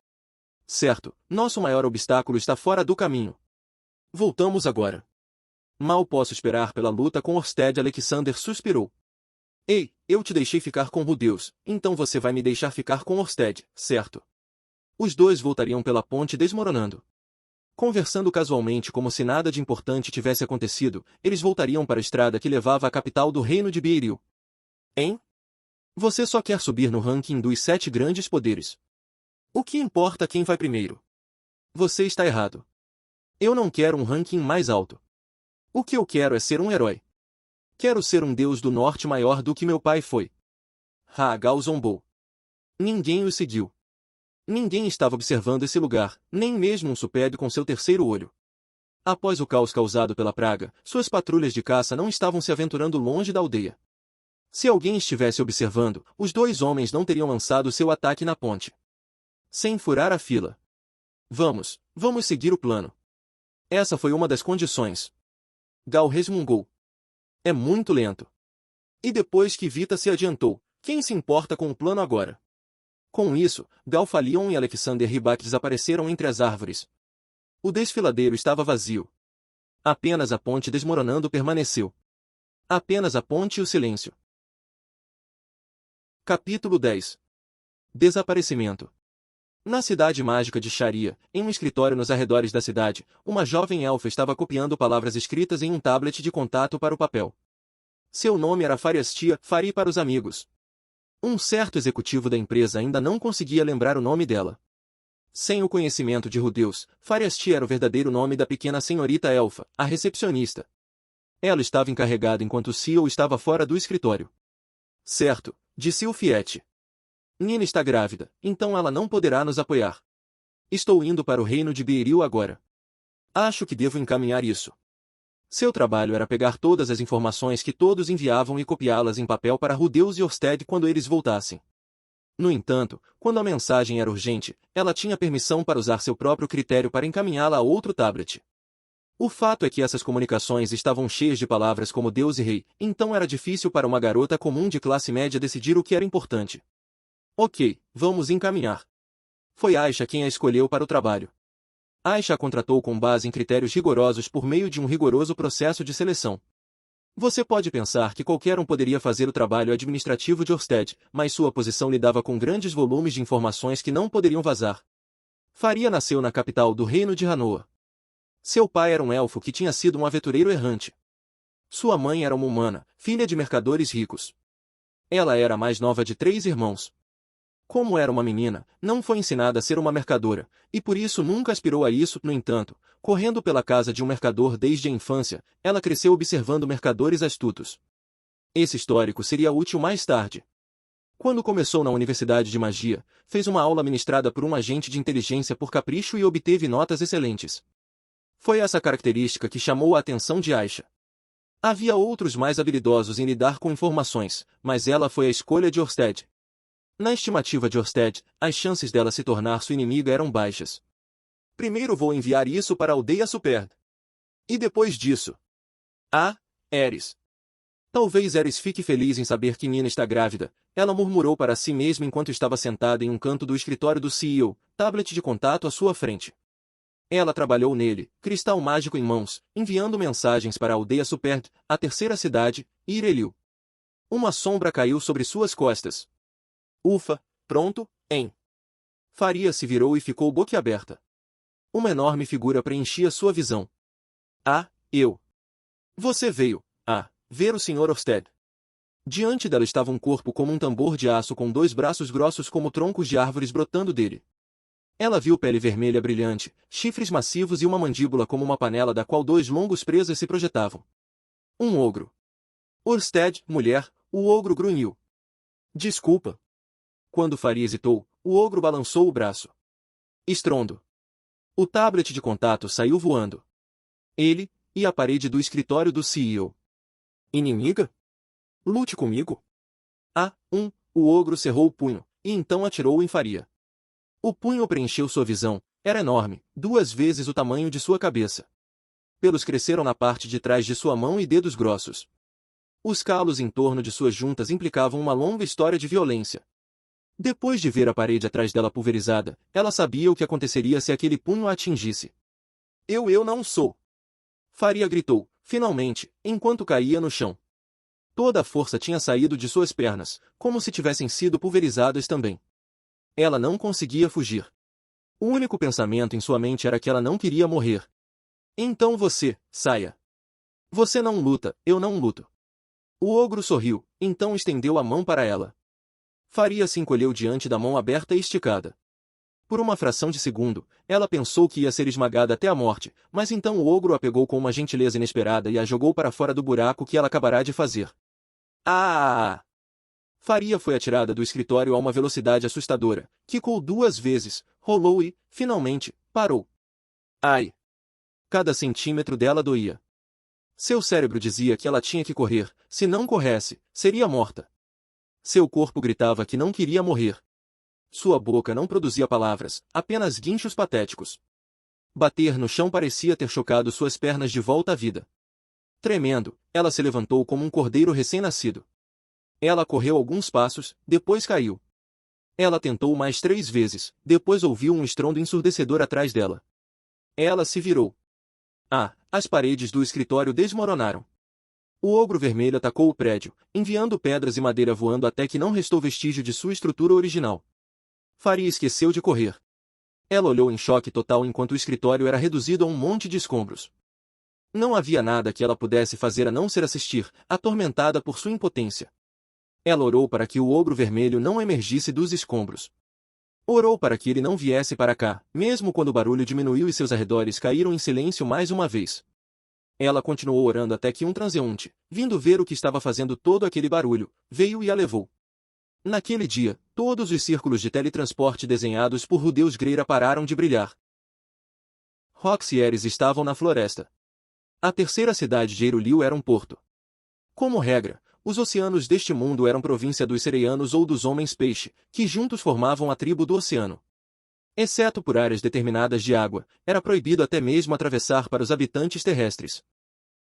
Certo, nosso maior obstáculo está fora do caminho. Voltamos agora. Mal posso esperar pela luta com Orsted, Alexander suspirou. Ei, eu te deixei ficar com Rudeus, então você vai me deixar ficar com Orsted, certo? Os dois voltariam pela ponte desmoronando. Conversando casualmente como se nada de importante tivesse acontecido, eles voltariam para a estrada que levava à capital do reino de Beiril. Hein? Você só quer subir no ranking dos 7 grandes poderes. O que importa quem vai primeiro? Você está errado. Eu não quero um ranking mais alto. O que eu quero é ser um herói. Quero ser um deus do norte maior do que meu pai foi. Gal zombou. Ninguém o seguiu. Ninguém estava observando esse lugar, nem mesmo um supédio com seu terceiro olho. Após o caos causado pela praga, suas patrulhas de caça não estavam se aventurando longe da aldeia. Se alguém estivesse observando, os 2 homens não teriam lançado seu ataque na ponte. Sem furar a fila. Vamos seguir o plano. Essa foi uma das condições. Gal resmungou. É muito lento. E depois que Vita se adiantou, quem se importa com o plano agora? Com isso, Gal Falion e Alexander Rybak desapareceram entre as árvores. O desfiladeiro estava vazio. Apenas a ponte desmoronando permaneceu. Apenas a ponte e o silêncio. Capítulo 10. Desaparecimento. Na cidade mágica de Sharia, em um escritório nos arredores da cidade, uma jovem elfa estava copiando palavras escritas em um tablet de contato para o papel. Seu nome era Fariastia, Fari para os amigos. Um certo executivo da empresa ainda não conseguia lembrar o nome dela. Sem o conhecimento de Rudeus, Fariastia era o verdadeiro nome da pequena senhorita elfa, a recepcionista. Ela estava encarregada enquanto o CEO estava fora do escritório. Certo, disse o Fiat. Nina está grávida, então ela não poderá nos apoiar. Estou indo para o reino de Beiril agora. Acho que devo encaminhar isso. Seu trabalho era pegar todas as informações que todos enviavam e copiá-las em papel para Rudeus e Orsted quando eles voltassem. No entanto, quando a mensagem era urgente, ela tinha permissão para usar seu próprio critério para encaminhá-la a outro tablet. O fato é que essas comunicações estavam cheias de palavras como Deus e Rei, então era difícil para uma garota comum de classe média decidir o que era importante. Ok, vamos encaminhar. Foi Aisha quem a escolheu para o trabalho. Aisha a contratou com base em critérios rigorosos por meio de um rigoroso processo de seleção. Você pode pensar que qualquer um poderia fazer o trabalho administrativo de Orsted, mas sua posição lidava com grandes volumes de informações que não poderiam vazar. Faria nasceu na capital do reino de Hanoa. Seu pai era um elfo que tinha sido um aventureiro errante. Sua mãe era uma humana, filha de mercadores ricos. Ela era a mais nova de 3 irmãos. Como era uma menina, não foi ensinada a ser uma mercadora, e por isso nunca aspirou a isso. No entanto, correndo pela casa de um mercador desde a infância, ela cresceu observando mercadores astutos. Esse histórico seria útil mais tarde. Quando começou na Universidade de Magia, fez uma aula ministrada por um agente de inteligência por capricho e obteve notas excelentes. Foi essa característica que chamou a atenção de Aisha. Havia outros mais habilidosos em lidar com informações, mas ela foi a escolha de Orsted. Na estimativa de Orsted, as chances dela se tornar sua inimiga eram baixas. Primeiro vou enviar isso para a aldeia Superd. E depois disso? Ah, Eris. Talvez Eris fique feliz em saber que Nina está grávida, ela murmurou para si mesma enquanto estava sentada em um canto do escritório do CEO, tablet de contato à sua frente. Ela trabalhou nele, cristal mágico em mãos, enviando mensagens para a aldeia Superd, a terceira cidade, Ireliu. Uma sombra caiu sobre suas costas. Ufa, pronto, hein? Faria se virou e ficou boquiaberta. Uma enorme figura preenchia sua visão. Ah, eu. Você veio, ver o Sr. Orsted. Diante dela estava um corpo como um tambor de aço com 2 braços grossos como troncos de árvores brotando dele. Ela viu pele vermelha brilhante, chifres massivos e uma mandíbula como uma panela da qual 2 longos presas se projetavam. Um ogro. Orsted, mulher, o ogro grunhiu. Desculpa. Quando Faria hesitou, o ogro balançou o braço. Estrondo. O tablet de contato saiu voando. Ele, e a parede do escritório do CEO. Inimiga? Lute comigo? O ogro cerrou o punho, e então atirou em Faria. O punho preencheu sua visão, era enorme, 2 vezes o tamanho de sua cabeça. Pelos cresceram na parte de trás de sua mão e dedos grossos. Os calos em torno de suas juntas implicavam uma longa história de violência. Depois de ver a parede atrás dela pulverizada, ela sabia o que aconteceria se aquele punho a atingisse. Eu não sou. Faria gritou, finalmente, enquanto caía no chão. Toda a força tinha saído de suas pernas, como se tivessem sido pulverizadas também. Ela não conseguia fugir. O único pensamento em sua mente era que ela não queria morrer. Então você, saia. Você não luta, eu não luto. O ogro sorriu, então estendeu a mão para ela. Faria se encolheu diante da mão aberta e esticada. Por uma fração de segundo, ela pensou que ia ser esmagada até a morte, mas então o ogro a pegou com uma gentileza inesperada e a jogou para fora do buraco que ela acabará de fazer. Ah! Faria foi atirada do escritório a uma velocidade assustadora, quicou 2 vezes, rolou e, finalmente, parou. Ai! Cada centímetro dela doía. Seu cérebro dizia que ela tinha que correr, se não corresse, seria morta. Seu corpo gritava que não queria morrer. Sua boca não produzia palavras, apenas guinchos patéticos. Bater no chão parecia ter chocado suas pernas de volta à vida. Tremendo, ela se levantou como um cordeiro recém-nascido. Ela correu alguns passos, depois caiu. Ela tentou mais 3 vezes, depois ouviu um estrondo ensurdecedor atrás dela. Ela se virou. As paredes do escritório desmoronaram. O ogro vermelho atacou o prédio, enviando pedras e madeira voando até que não restou vestígio de sua estrutura original. Faria esqueceu de correr. Ela olhou em choque total enquanto o escritório era reduzido a um monte de escombros. Não havia nada que ela pudesse fazer a não ser assistir, atormentada por sua impotência. Ela orou para que o ogro vermelho não emergisse dos escombros. Orou para que ele não viesse para cá, mesmo quando o barulho diminuiu e seus arredores caíram em silêncio mais uma vez. Ela continuou orando até que um transeunte, vindo ver o que estava fazendo todo aquele barulho, veio e a levou. Naquele dia, todos os círculos de teletransporte desenhados por Rudeus Greira pararam de brilhar. Rox e Eris estavam na floresta. A terceira cidade de Eirulil era um porto. Como regra, os oceanos deste mundo eram província dos Sereianos ou dos Homens-Peixe, que juntos formavam a tribo do oceano. Exceto por áreas determinadas de água, era proibido até mesmo atravessar para os habitantes terrestres.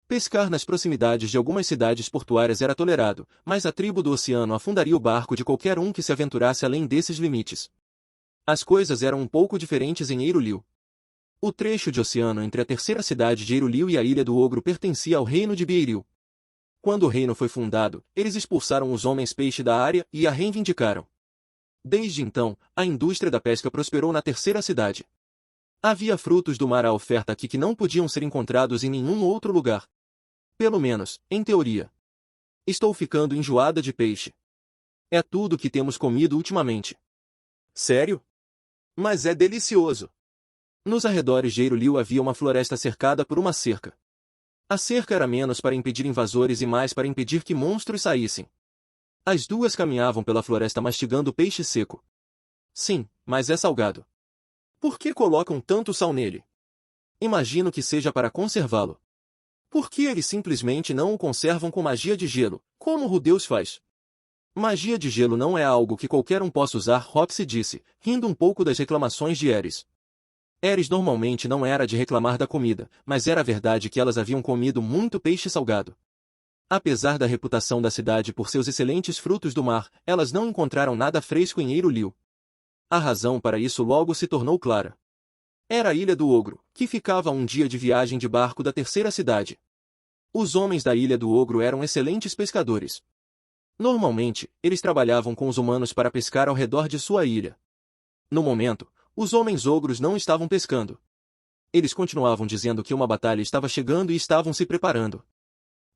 Pescar nas proximidades de algumas cidades portuárias era tolerado, mas a tribo do oceano afundaria o barco de qualquer um que se aventurasse além desses limites. As coisas eram um pouco diferentes em Eirulil. O trecho de oceano entre a terceira cidade de Eirulil e a Ilha do Ogro pertencia ao reino de Biiril. Quando o reino foi fundado, eles expulsaram os homens-peixe da área e a reivindicaram. Desde então, a indústria da pesca prosperou na terceira cidade. Havia frutos do mar à oferta aqui que não podiam ser encontrados em nenhum outro lugar. Pelo menos, em teoria. Estou ficando enjoada de peixe. É tudo que temos comido ultimamente. Sério? Mas é delicioso. Nos arredores de Eirulil havia uma floresta cercada por uma cerca. A cerca era menos para impedir invasores e mais para impedir que monstros saíssem. As duas caminhavam pela floresta mastigando peixe seco. Sim, mas é salgado. Por que colocam tanto sal nele? Imagino que seja para conservá-lo. Por que eles simplesmente não o conservam com magia de gelo, como Rudeus faz? Magia de gelo não é algo que qualquer um possa usar, Roxy disse, rindo um pouco das reclamações de Ares. Ares normalmente não era de reclamar da comida, mas era verdade que elas haviam comido muito peixe salgado. Apesar da reputação da cidade por seus excelentes frutos do mar, elas não encontraram nada fresco em Eirulil. A razão para isso logo se tornou clara. Era a Ilha do Ogro, que ficava a um dia de viagem de barco da terceira cidade. Os homens da Ilha do Ogro eram excelentes pescadores. Normalmente, eles trabalhavam com os humanos para pescar ao redor de sua ilha. No momento, os homens ogros não estavam pescando. Eles continuavam dizendo que uma batalha estava chegando e estavam se preparando.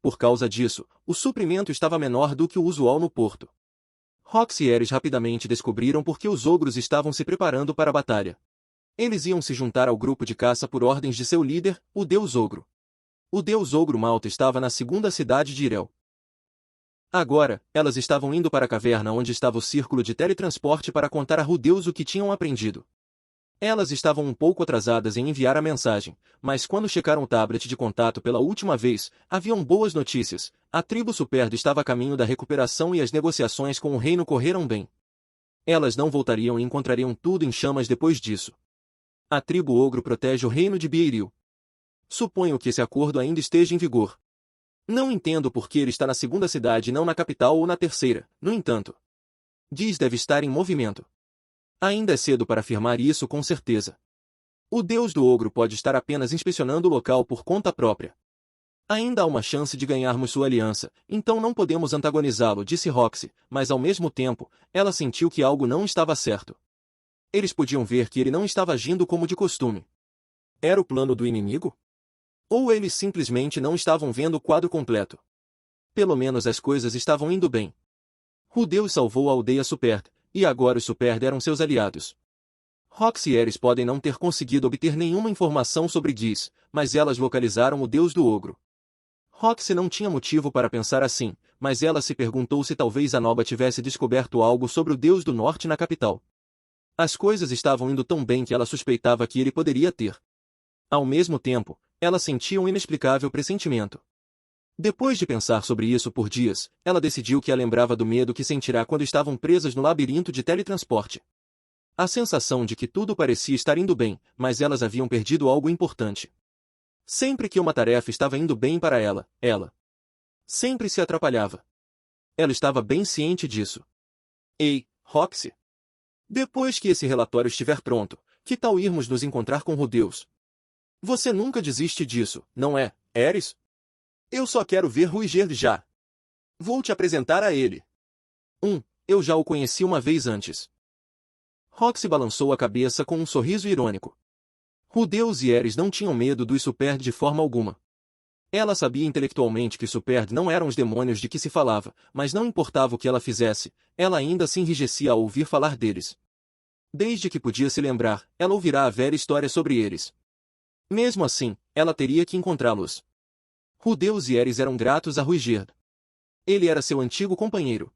Por causa disso, o suprimento estava menor do que o usual no porto. Roxy e Ares rapidamente descobriram por que os ogros estavam se preparando para a batalha. Eles iam se juntar ao grupo de caça por ordens de seu líder, o Deus Ogro. O Deus Ogro Malta estava na segunda cidade de Irel. Agora, elas estavam indo para a caverna onde estava o círculo de teletransporte para contar a Rudeus o que tinham aprendido. Elas estavam um pouco atrasadas em enviar a mensagem, mas quando checaram o tablet de contato pela última vez, haviam boas notícias. A tribo Superd estava a caminho da recuperação e as negociações com o reino correram bem. Elas não voltariam e encontrariam tudo em chamas depois disso. A tribo Ogro protege o reino de Biiril. Suponho que esse acordo ainda esteja em vigor. Não entendo por que ele está na segunda cidade e não na capital ou na terceira, no entanto. Diz deve estar em movimento. Ainda é cedo para afirmar isso com certeza. O deus do ogro pode estar apenas inspecionando o local por conta própria. Ainda há uma chance de ganharmos sua aliança, então não podemos antagonizá-lo, disse Roxy, mas ao mesmo tempo, ela sentiu que algo não estava certo. Eles podiam ver que ele não estava agindo como de costume. Era o plano do inimigo? Ou eles simplesmente não estavam vendo o quadro completo? Pelo menos as coisas estavam indo bem. Rudeus salvou a aldeia Superd, e agora os Superd eram seus aliados. Roxy e Ares podem não ter conseguido obter nenhuma informação sobre Giz, mas elas localizaram o deus do ogro. Roxy não tinha motivo para pensar assim, mas ela se perguntou se talvez a Noba tivesse descoberto algo sobre o deus do norte na capital. As coisas estavam indo tão bem que ela suspeitava que ele poderia ter. Ao mesmo tempo, ela sentia um inexplicável pressentimento. Depois de pensar sobre isso por dias, ela decidiu que a lembrava do medo que sentirá quando estavam presas no labirinto de teletransporte. A sensação de que tudo parecia estar indo bem, mas elas haviam perdido algo importante. Sempre que uma tarefa estava indo bem para ela sempre se atrapalhava. Ela estava bem ciente disso. Ei, Roxy. Depois que esse relatório estiver pronto, que tal irmos nos encontrar com Rudeus? Você nunca desiste disso, não é, Ares? Eu só quero ver Ruiger já. Vou te apresentar a ele. Eu já o conheci uma vez antes. Roxy balançou a cabeça com um sorriso irônico. Rudeus e Ares não tinham medo dos Superd de forma alguma. Ela sabia intelectualmente que Superd não eram os demônios de que se falava, mas não importava o que ela fizesse, ela ainda se enrijecia ao ouvir falar deles. Desde que podia se lembrar, ela ouvirá a velha história sobre eles. Mesmo assim, ela teria que encontrá-los. Rudeus e Ares eram gratos a Ruiger. Ele era seu antigo companheiro.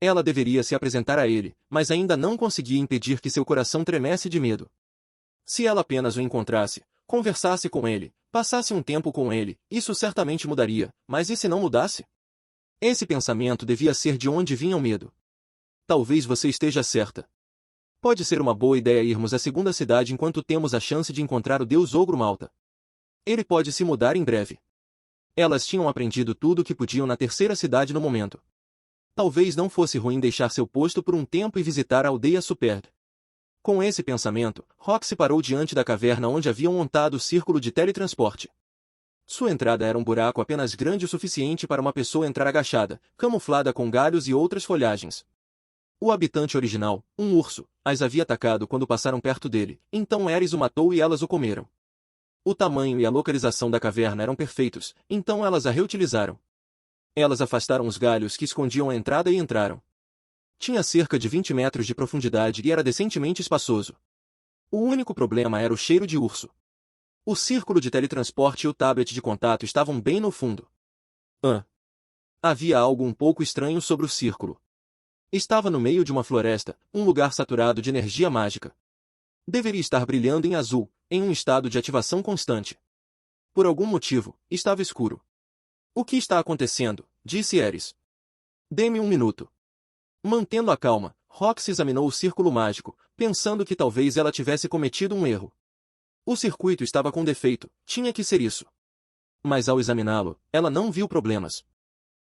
Ela deveria se apresentar a ele, mas ainda não conseguia impedir que seu coração tremesse de medo. Se ela apenas o encontrasse, conversasse com ele, passasse um tempo com ele, isso certamente mudaria, mas e se não mudasse? Esse pensamento devia ser de onde vinha o medo. Talvez você esteja certa. Pode ser uma boa ideia irmos à segunda cidade enquanto temos a chance de encontrar o deus Ogro Malta. Ele pode se mudar em breve. Elas tinham aprendido tudo o que podiam na terceira cidade no momento. Talvez não fosse ruim deixar seu posto por um tempo e visitar a aldeia Superd. Com esse pensamento, Roxy parou diante da caverna onde haviam montado o círculo de teletransporte. Sua entrada era um buraco apenas grande o suficiente para uma pessoa entrar agachada, camuflada com galhos e outras folhagens. O habitante original, um urso, as havia atacado quando passaram perto dele, então Ares o matou e elas o comeram. O tamanho e a localização da caverna eram perfeitos, então elas a reutilizaram. Elas afastaram os galhos que escondiam a entrada e entraram. Tinha cerca de 20 metros de profundidade e era decentemente espaçoso. O único problema era o cheiro de urso. O círculo de teletransporte e o tablet de contato estavam bem no fundo. Havia algo um pouco estranho sobre o círculo. Estava no meio de uma floresta, um lugar saturado de energia mágica. Deveria estar brilhando em azul, em um estado de ativação constante. Por algum motivo, estava escuro. O que está acontecendo? Disse Ares. Dê-me um minuto. Mantendo a calma, Roxy examinou o círculo mágico, pensando que talvez ela tivesse cometido um erro. O circuito estava com defeito, tinha que ser isso. Mas ao examiná-lo, ela não viu problemas.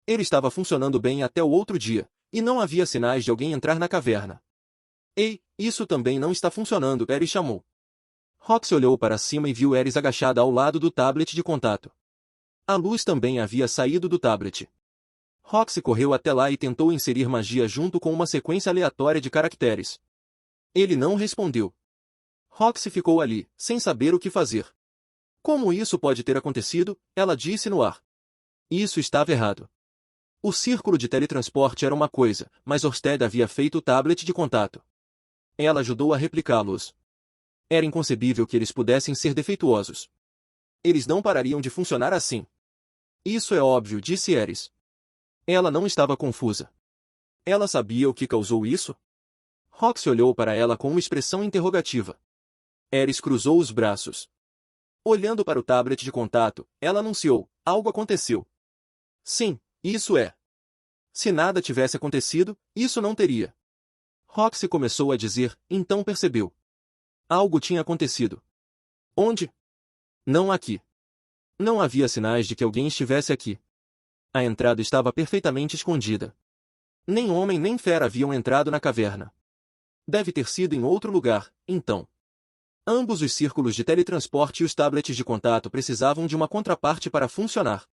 Ele estava funcionando bem até o outro dia, e não havia sinais de alguém entrar na caverna. Ei, isso também não está funcionando, Ares chamou. Roxy olhou para cima e viu Ares agachada ao lado do tablet de contato. A luz também havia saído do tablet. Roxy correu até lá e tentou inserir magia junto com uma sequência aleatória de caracteres. Ele não respondeu. Roxy ficou ali, sem saber o que fazer. Como isso pode ter acontecido? Ela disse no ar. Isso estava errado. O círculo de teletransporte era uma coisa, mas Orsted havia feito o tablet de contato. Ela ajudou a replicá-los. Era inconcebível que eles pudessem ser defeituosos. Eles não parariam de funcionar assim. Isso é óbvio, disse Ares. Ela não estava confusa. Ela sabia o que causou isso? Roxy olhou para ela com uma expressão interrogativa. Ares cruzou os braços. Olhando para o tablet de contato, ela anunciou: algo aconteceu. Sim, isso é. Se nada tivesse acontecido, isso não teria. Roxy começou a dizer, então percebeu. Algo tinha acontecido. Onde? Não aqui. Não havia sinais de que alguém estivesse aqui. A entrada estava perfeitamente escondida. Nem homem nem fera haviam entrado na caverna. Deve ter sido em outro lugar, então. Ambos os círculos de teletransporte e os tablets de contato precisavam de uma contraparte para funcionar.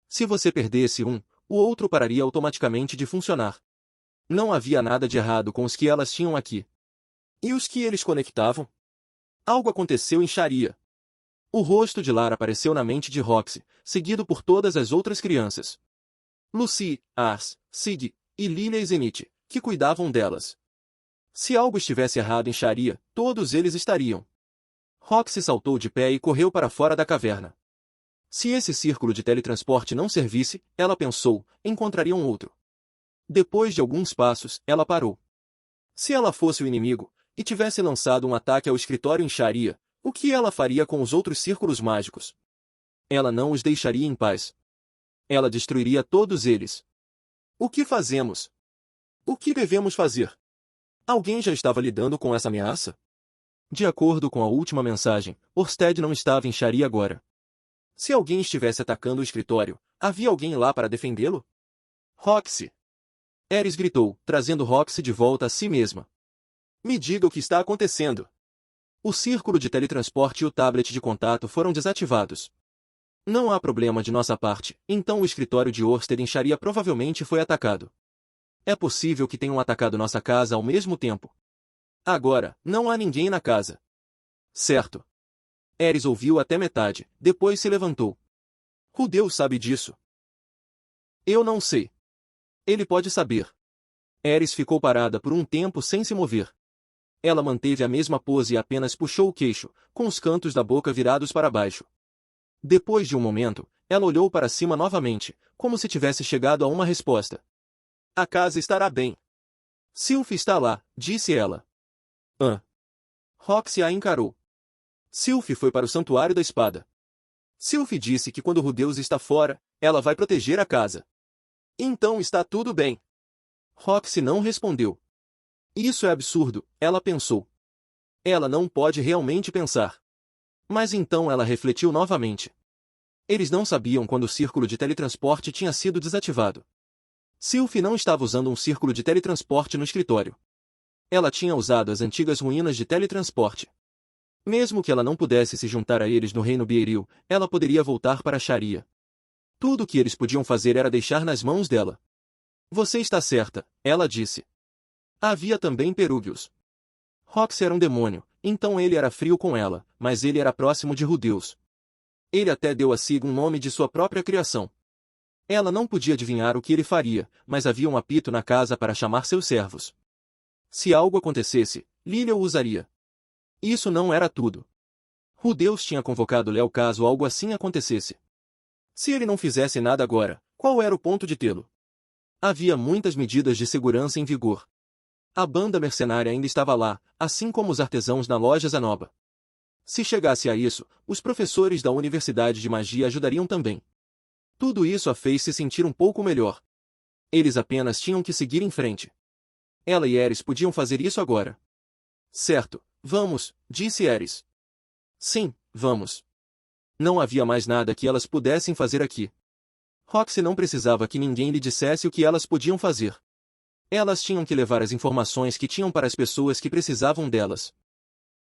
Se você perdesse um, o outro pararia automaticamente de funcionar. Não havia nada de errado com os que elas tinham aqui. E os que eles conectavam? Algo aconteceu em Sharia. O rosto de Lara apareceu na mente de Roxy, seguido por todas as outras crianças. Lucy, Ars, Sid e Lilia e Zenith, que cuidavam delas. Se algo estivesse errado em Sharia, todos eles estariam. Roxy saltou de pé e correu para fora da caverna. Se esse círculo de teletransporte não servisse, ela pensou, encontraria um outro. Depois de alguns passos, ela parou. Se ela fosse o inimigo, e tivesse lançado um ataque ao escritório em Sharia, o que ela faria com os outros círculos mágicos? Ela não os deixaria em paz. Ela destruiria todos eles. O que fazemos? O que devemos fazer? Alguém já estava lidando com essa ameaça? De acordo com a última mensagem, Orsted não estava em Sharia agora. Se alguém estivesse atacando o escritório, havia alguém lá para defendê-lo? Roxy! Ares gritou, trazendo Roxy de volta a si mesma. Me diga o que está acontecendo. O círculo de teletransporte e o tablet de contato foram desativados. Não há problema de nossa parte, então o escritório de Orsted em Sharia provavelmente foi atacado. É possível que tenham atacado nossa casa ao mesmo tempo. Agora, não há ninguém na casa. Certo. Ares ouviu até metade, depois se levantou. O Deus sabe disso. Eu não sei. Ele pode saber. Ares ficou parada por um tempo sem se mover. Ela manteve a mesma pose e apenas puxou o queixo, com os cantos da boca virados para baixo. Depois de um momento, ela olhou para cima novamente, como se tivesse chegado a uma resposta. A casa estará bem. Sylph está lá, disse ela. Roxy a encarou. Sylph foi para o Santuário da Espada. Sylph disse que quando Rudeus está fora, ela vai proteger a casa. Então está tudo bem. Roxy não respondeu. Isso é absurdo, ela pensou. Ela não pode realmente pensar. Mas então ela refletiu novamente. Eles não sabiam quando o círculo de teletransporte tinha sido desativado. Sylvie não estava usando um círculo de teletransporte no escritório. Ela tinha usado as antigas ruínas de teletransporte. Mesmo que ela não pudesse se juntar a eles no reino Bieril, ela poderia voltar para Sharia. Tudo o que eles podiam fazer era deixar nas mãos dela. Você está certa, ela disse. Havia também Perúbios. Rox era um demônio, então ele era frio com ela, mas ele era próximo de Rudeus. Ele até deu a Sig um nome de sua própria criação. Ela não podia adivinhar o que ele faria, mas havia um apito na casa para chamar seus servos. Se algo acontecesse, Lilia o usaria. Isso não era tudo. Rudeus tinha convocado Léo caso algo assim acontecesse. Se ele não fizesse nada agora, qual era o ponto de tê-lo? Havia muitas medidas de segurança em vigor. A banda mercenária ainda estava lá, assim como os artesãos na loja Zanoba. Se chegasse a isso, os professores da Universidade de Magia ajudariam também. Tudo isso a fez se sentir um pouco melhor. Eles apenas tinham que seguir em frente. Ela e Eris podiam fazer isso agora. Certo, vamos, disse Eris. Sim, vamos. Não havia mais nada que elas pudessem fazer aqui. Roxy não precisava que ninguém lhe dissesse o que elas podiam fazer. Elas tinham que levar as informações que tinham para as pessoas que precisavam delas.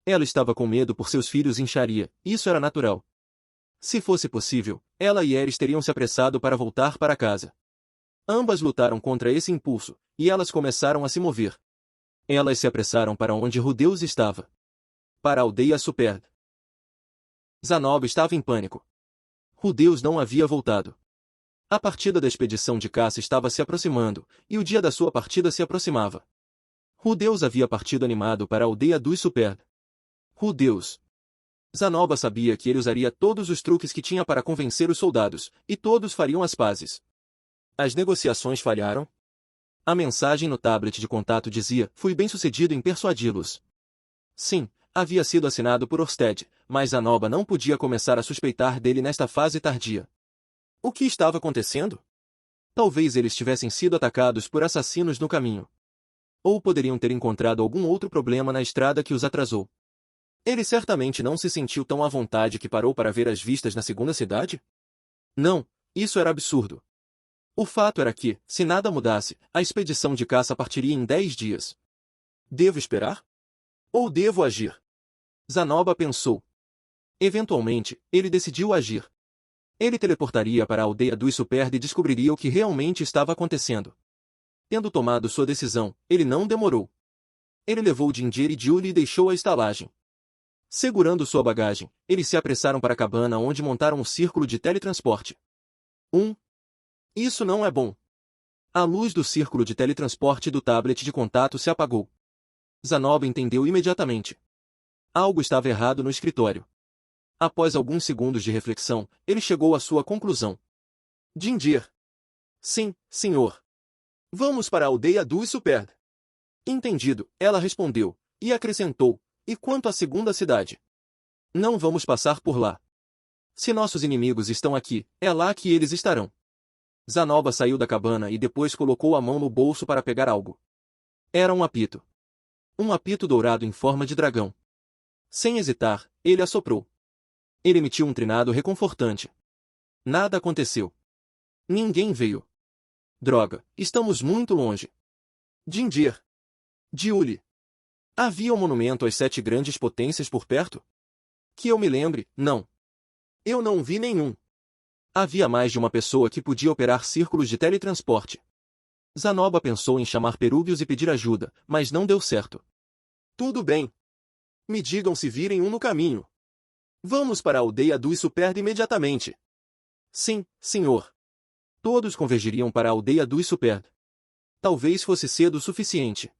Ela estava com medo por seus filhos em Sharia, isso era natural. Se fosse possível, ela e Eris teriam se apressado para voltar para casa. Ambas lutaram contra esse impulso, e elas começaram a se mover. Elas se apressaram para onde Rudeus estava. Para a aldeia Superd. Zanoba estava em pânico. Rudeus não havia voltado. A partida da expedição de caça estava se aproximando, e o dia da sua partida se aproximava. Rudeus havia partido animado para a aldeia dos Superd. Rudeus. Zanoba sabia que ele usaria todos os truques que tinha para convencer os soldados, e todos fariam as pazes. As negociações falharam? A mensagem no tablet de contato dizia: fui bem-sucedido em persuadi-los. Sim, havia sido assinado por Orsted, mas Zanoba não podia começar a suspeitar dele nesta fase tardia. O que estava acontecendo? Talvez eles tivessem sido atacados por assassinos no caminho. Ou poderiam ter encontrado algum outro problema na estrada que os atrasou. Ele certamente não se sentiu tão à vontade que parou para ver as vistas na segunda cidade? Não, isso era absurdo. O fato era que, se nada mudasse, a expedição de caça partiria em 10 dias. Devo esperar? Ou devo agir? Zanoba pensou. Eventualmente, ele decidiu agir. Ele teleportaria para a aldeia dos Superd e descobriria o que realmente estava acontecendo. Tendo tomado sua decisão, ele não demorou. Ele levou Ginger e Julie e deixou a estalagem. Segurando sua bagagem, eles se apressaram para a cabana onde montaram um círculo de teletransporte. Isso não é bom. A luz do círculo de teletransporte do tablet de contato se apagou. Zanoba entendeu imediatamente. Algo estava errado no escritório. Após alguns segundos de reflexão, ele chegou à sua conclusão. Ginger. Sim, senhor. Vamos para a aldeia dos Superd. Entendido, ela respondeu, e acrescentou, e quanto à segunda cidade? Não vamos passar por lá. Se nossos inimigos estão aqui, é lá que eles estarão. Zanoba saiu da cabana e depois colocou a mão no bolso para pegar algo. Era um apito. Um apito dourado em forma de dragão. Sem hesitar, ele assoprou. Ele emitiu um trinado reconfortante. Nada aconteceu. Ninguém veio. Droga, estamos muito longe. Ginger. Julie. Havia um monumento às 7 grandes potências por perto? Que eu me lembre, não. Eu não vi nenhum. Havia mais de uma pessoa que podia operar círculos de teletransporte. Zanoba pensou em chamar Perúbios e pedir ajuda, mas não deu certo. Tudo bem. Me digam se virem um no caminho. Vamos para a aldeia dos Superd imediatamente. Sim, senhor. Todos convergiriam para a aldeia dos Superd. Talvez fosse cedo o suficiente.